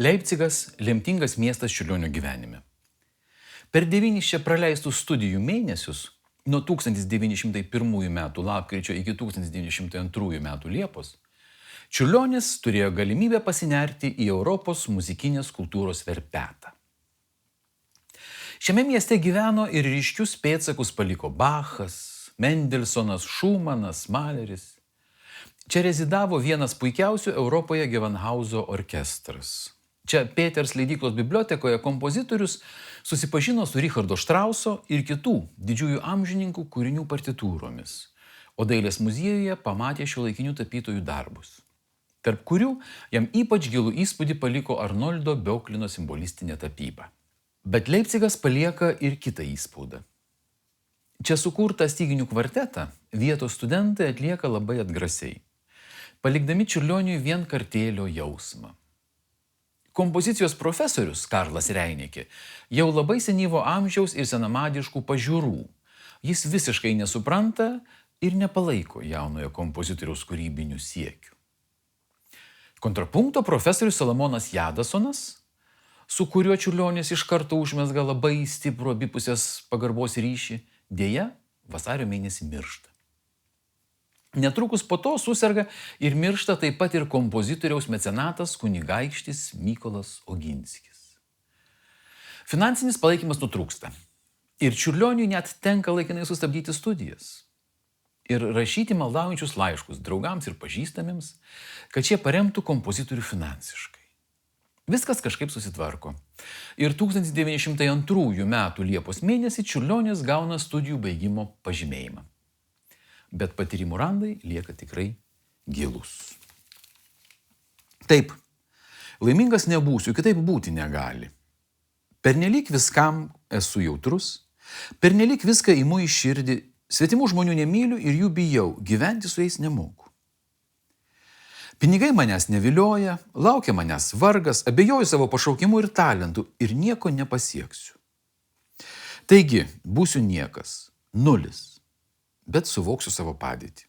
Leipcigas – lemtingas miestas Čiurlionio gyvenime. Per 9 čia praleistus studijų mėnesius, nuo 1901 metų lapkričio iki 1902 metų Liepos, Čiurlionis turėjo galimybę pasinerti į Europos muzikinės kultūros verpetą. Šiame mieste gyveno ir ryškius pėdsakus paliko Bachas, Mendelsonas, Šumanas, Maleris. Čia rezidavo vienas puikiausių Europoje Gewandhauso orkestras. Čia Peters leidyklos bibliotekoje kompozitorius susipažino su Richardo Štrauso ir kitų didžiųjų amžininkų kūrinių partitūromis, o dailės muziejuje pamatė šiuolaikinių tapytojų darbus, tarp kurių jam ypač gilų įspūdį paliko Arnoldo Böcklino simbolistinė tapyba. Bet Leipcigas palieka ir kitą įspaudą. Čia sukurtą styginių kvartetą vietos studentai atlieka labai atgrasiai, palikdami Čiurlioniui vien kartėlio jausmą. Kompozicijos profesorius Karlas Reinikė jau labai senyvo amžiaus ir senamadiškų pažiūrų. Jis visiškai nesupranta ir nepalaiko jaunojo kompozitoriaus kūrybinių siekių. Kontrapunkto profesorius Salomonas Jadasonas, su kuriuo Čiurlionis iš karto užmezga labai stiprų abipusės pagarbos ryšį, dėja vasario mėnesį miršta. Netrukus po to suserga ir miršta taip pat ir kompozitoriaus mecenatas kunigaikštis Mykolas Oginskis. Finansinis palaikymas nutrūksta ir Čiurlioniui net tenka laikinai sustabdyti studijas ir rašyti maldaujančius laiškus draugams ir pažįstamiems, kad šie paremtų kompozitorių finansiškai. Viskas kažkaip susitvarko ir 1902 metų Liepos mėnesį Čiurlionis gauna studijų baigimo pažymėjimą. Bet patyrimų randai lieka tikrai gilūs. Taip, laimingas nebūsiu, kitaip būti negali. Pernelyg viskam esu jautrus, pernelyg viską imu į širdį, svetimų žmonių nemyliu ir jų bijau, gyventi su jais nemoku. Pinigai manęs nevilioja, laukia manęs vargas, abejoju savo pašaukimu ir talentu ir nieko nepasieksiu. Taigi, būsiu niekas, nulis. Bet suvoksiu savo padėtį.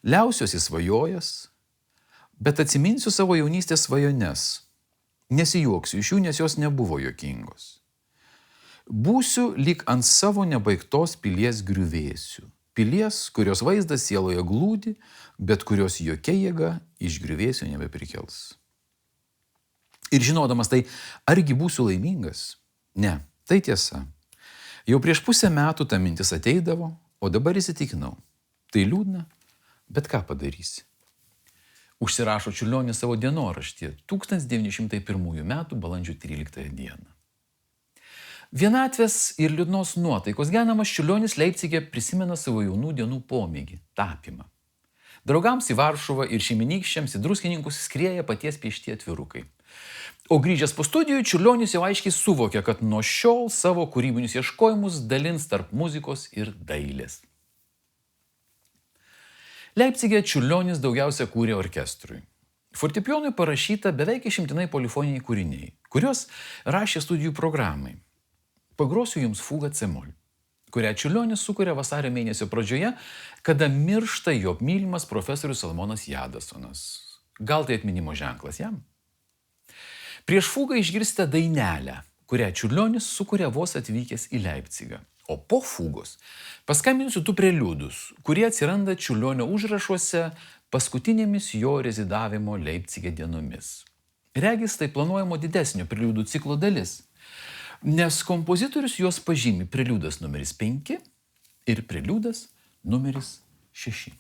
Liausiuosi svajojas, bet atsiminsiu savo jaunystės svajones. Nesijuoksiu iš jų, nes jos nebuvo juokingos. Būsiu lyg ant savo nebaigtos pilies griuvėsių. Pilies, kurios vaizdas sieloje glūdi, bet kurios jokia jėga iš griuvėsių nebeprikels. Ir žinodamas tai, argi būsiu laimingas? Ne, tai tiesa. Jau prieš pusę metų ta mintis ateidavo, o dabar įsitikinau. Tai liūdna, bet ką padarysi? Užsirašo Čiurlionis savo dienoraštyje 1901 metų balandžio 13 dieną. Vienatvės ir liūdnos nuotaikos genamas Čiurlionis Leipcige prisimena savo jaunų dienų pomėgį – tapymą. Draugams į Varšuvą ir šeimynykščiams į Druskininkus skrieja paties piešti atvirukai. O grįžęs po studijų, Čiurlionis jau aiškiai suvokia, kad nuo šiol savo kūrybinius ieškojimus dalins tarp muzikos ir dailės. Leipcige Čiurlionis daugiausia kūrė orkestrui. Fortepijonui parašyta beveik išimtinai polifoniniai kūriniai, kuriuos rašė studijų programai. Pagrosiu jums fugą C-mol, kurią Čiurlionis sukuria vasario mėnesio pradžioje, kada miršta jo mylimas profesorius Salomonas Jadasonas. Gal tai atminimo ženklas jam? Prieš fugą išgirsite dainelę, kurią Čiurlionis sukuria vos atvykęs į Leipcigą. O po fugos paskambinsiu tų preliudus, kurie atsiranda Čiurlionio užrašuose paskutinėmis jo rezidavimo Leipcige dienomis. Regis tai planuojamo didesnio preliudų ciklo dalis, nes kompozitorius juos pažymi preliudas numeris 5 ir preliudas numeris 6.